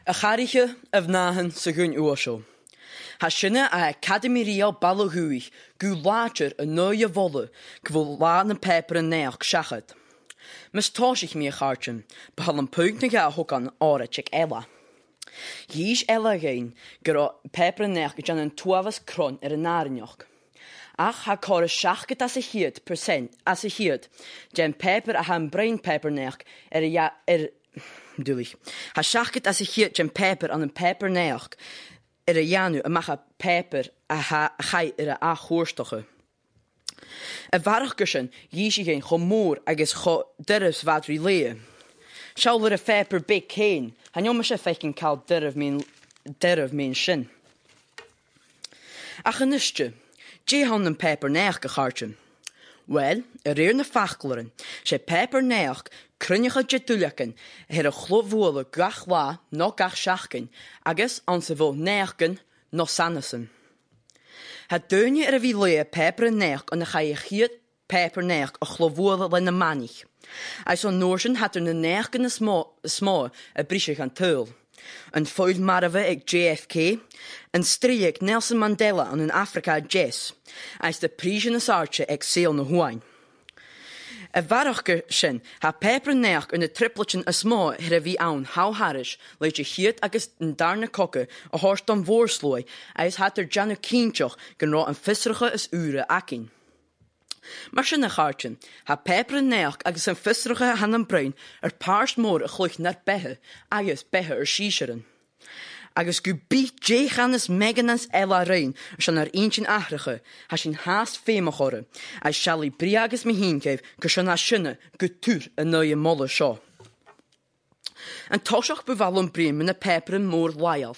A charige of nahan sa gun uasho. Ha sinne a Academy Real Balahuich gu later a neue wolle gwo laden peper en neach shachet. Mis toshich me chartjen, behal een puntnige a hokan ora chik ella. Jies ella gein, gero peper en neach jan een 12 kron een narenjoch. Ach ha kore shachet as a hiet percent as a hiet, jen peper a han brain peper neach ja dulich. Ha shachet as a hiet jen peper an een peper neach janu a macha peper a chai a hoorstoche. A varach gushen, jishi geen chomoor agus cho durfs wat lee. Shall er a peper big heen, han jommers a fekin kal durf min shin. Ach een istje, je han een peper neach gechartje. Wel, reer na fachleren, she peper neach, krunige jetulaken, her a chlovwoele gach la, no gach shachken, agus an se vol neachken, no sannesen. Het deunje a vi lee peper neach an a chaie giet peper neach a chlovwoele le na manich. As on Noorsen had na neachken a sma a brisje gaan teul. Een foil marve ag JFK, een striek Nelson Mandela an in Afrika Jess, as de prisian as arche ag sail na huain. A varachke sin ha peper neach in de tripletjen a sma her a vi aun hau harish leid je hiet agus in darne kokke a horst an voorsloi, as hat Janu Kienchoch gen ra een visserige is ure akin. Maar sin a chartjen, ha peper neach agus een visserige han an bruin paarst moor a chluch naar behe, agus behe shisheren. Agus gu biet je gannes meganans ella rein, shan eentjen achrige, ha sin haast femachore, as shall bri agus me heen kushan a shinne, gu tuur a neue molle sha. En toshach bevallum breem min a peper moor laial.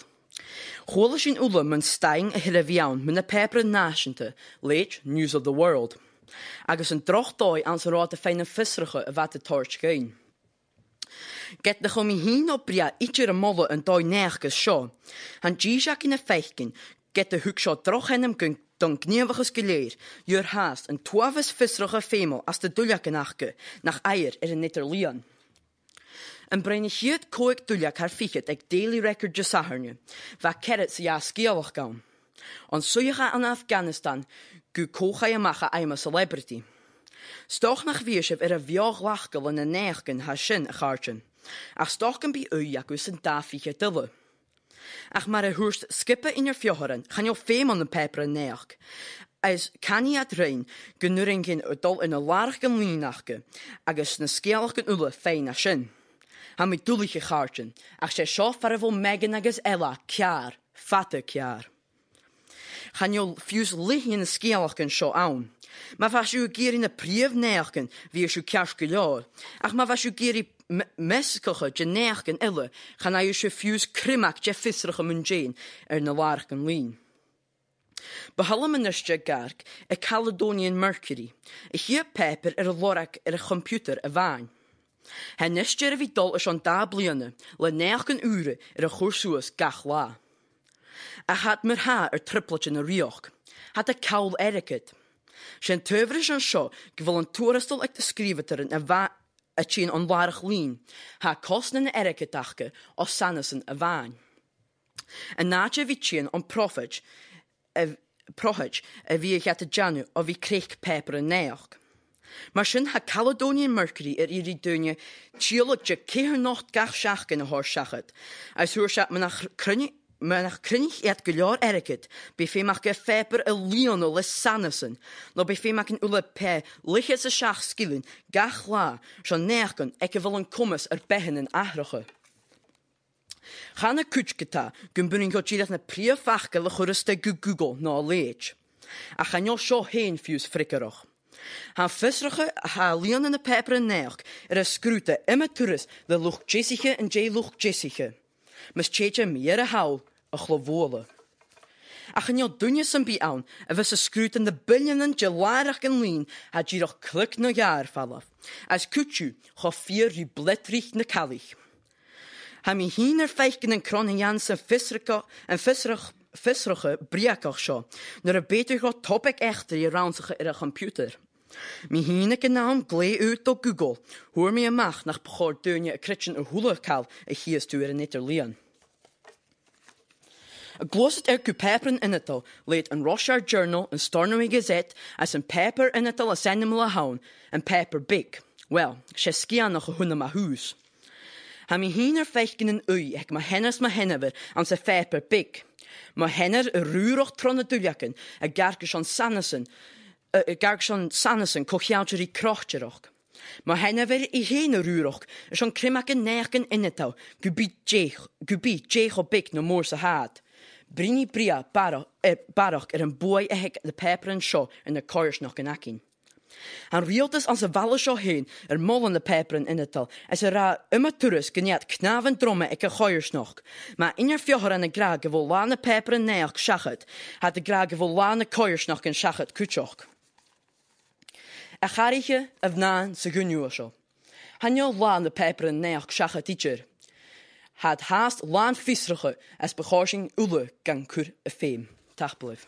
Chole sin ule men stein a hiraviaun min a peper nashente, leit News of the World. Agus een drochtdoi aan zijn raad te fijne visserige wat de torch gein. Get de gomi heen op bria ietsje molle en doi nergens scho. Han jijak in a feichken, get de hoek scho droch en hem kun dan kniewiges geleer, jur haast een 12 visserige femel as de duljak nachke, nach eier een netterlian. En brein ich hiet koik duljak haar fichet ek daily record jasaherne, va kerret se ja skielach gaan. On suiga aan Afghanistan, gu kocha je macha aima celebrity. Stoch nach wiersef a viog lachkel en a neachken ha sin a chartjen. Ach stochen bi jak us een dafiche dille. Ach maar a hoerst skippe in je fjoheren, gaan jo feem aan de peper en neach. As kan je het rein, genuringen dol in a largen lienachke, agus na skeelachken ulle fein a sin. Ha mi duliche chartjen, ach se schof farevol megen agus ella, kjaar, fatte kjaar. Gaan jo fuse liggen in de skeelachken scho aan. Maar was u keer in de brief neerken, wie is uw kerstgejaar. Ach, maar was u keer in meskige, je neerken elle, gaan je fuse krimak, je visserige mundjeen, na larken lien. Behalve mijn nestje gark, a Caledonian Mercury. Ik hier peper a lorak a computer a waan. Hij nestje wie dol is aan dabliene, le neerken uren a goersoes gach la. Had mer ha tripletje na rioch. Had a kaul eriket. Zijn teuverish an sho, gewil een toeristel ek te skriven teren a chien onwaardig lien. Ha kosten en eriketachke, os sannesen a waan. En naatje wie chien on profit, wie gaat de janu, of wie kreeg peper en neach. Maar sin ha Caledonian Mercury iri dunje, chielok je keer nocht gach schachken a horschachet. Als hoorschat men nach krunje, maar nach krinnig het geljaar erket, befemak ge feper a leon le sannesen, no befemak een ule pe, liches a schach skillen, gach la, schon nerken, eke wil een kommes behen en ahrige. Gaan a kutsketa, gumbuning gotjilach na priefachke le choriste Google na leech. A gaan jo scho heen fius frikkeroch. Han visserige ha leon en a peper en neach, a scrute immer toerist, de luch jessige en jay luch jessige. Mis tjeetje meer a haul, a chlovole. Ach en jou dunje sem bi aan, a vis a scrut in de biljoenen gelarach en lien, had je doch klik na jaar vallen. As kutju, ga 4 rubletrich na kalich. Ha mi hiener feichen en kron en jans en visserige briakach scho, naar a beter got topic echter je raunzige in a computer. Mi hiener naam glee uit op Google, hoor mi a mach nach begoor dunje a kritchen a hulekal a hies tu er netterlien. A gloset peperen in het al, leed een Roshar Journal, een Stornoway Gazette, as een paper in het al as animal a houn, een paper big. Wel, she skian nog hunne ma huis. Ha mi hiner fechten een ui, ek ma henners ma hennever, an se paper big. Ma henner ruuroch tronne duljaken, a garke son sannesen, kochiautjeri krochtjeroch. Maar hennever I hene ruuroch, son krimaken nerken in het al, gubiet jeeg op big no moorse haat. Brini bria barach een boy hek de peperen show en de koers nog een akin. Han rieltes aan zijn wallen show heen, mollen de peperen in het al, as ra toerus geniet knaven dromme ikke goeiers nog. Maar in je fjocher en de grage volane peperen neach schachet, had de grage volane koers nog een schachet kutjoch. A charige of naan se gunjuosho. Han jo laan de peperen neach schachet teacher. Had haast laan visrige as begorsing ule gan kur a feem. Tach blijf.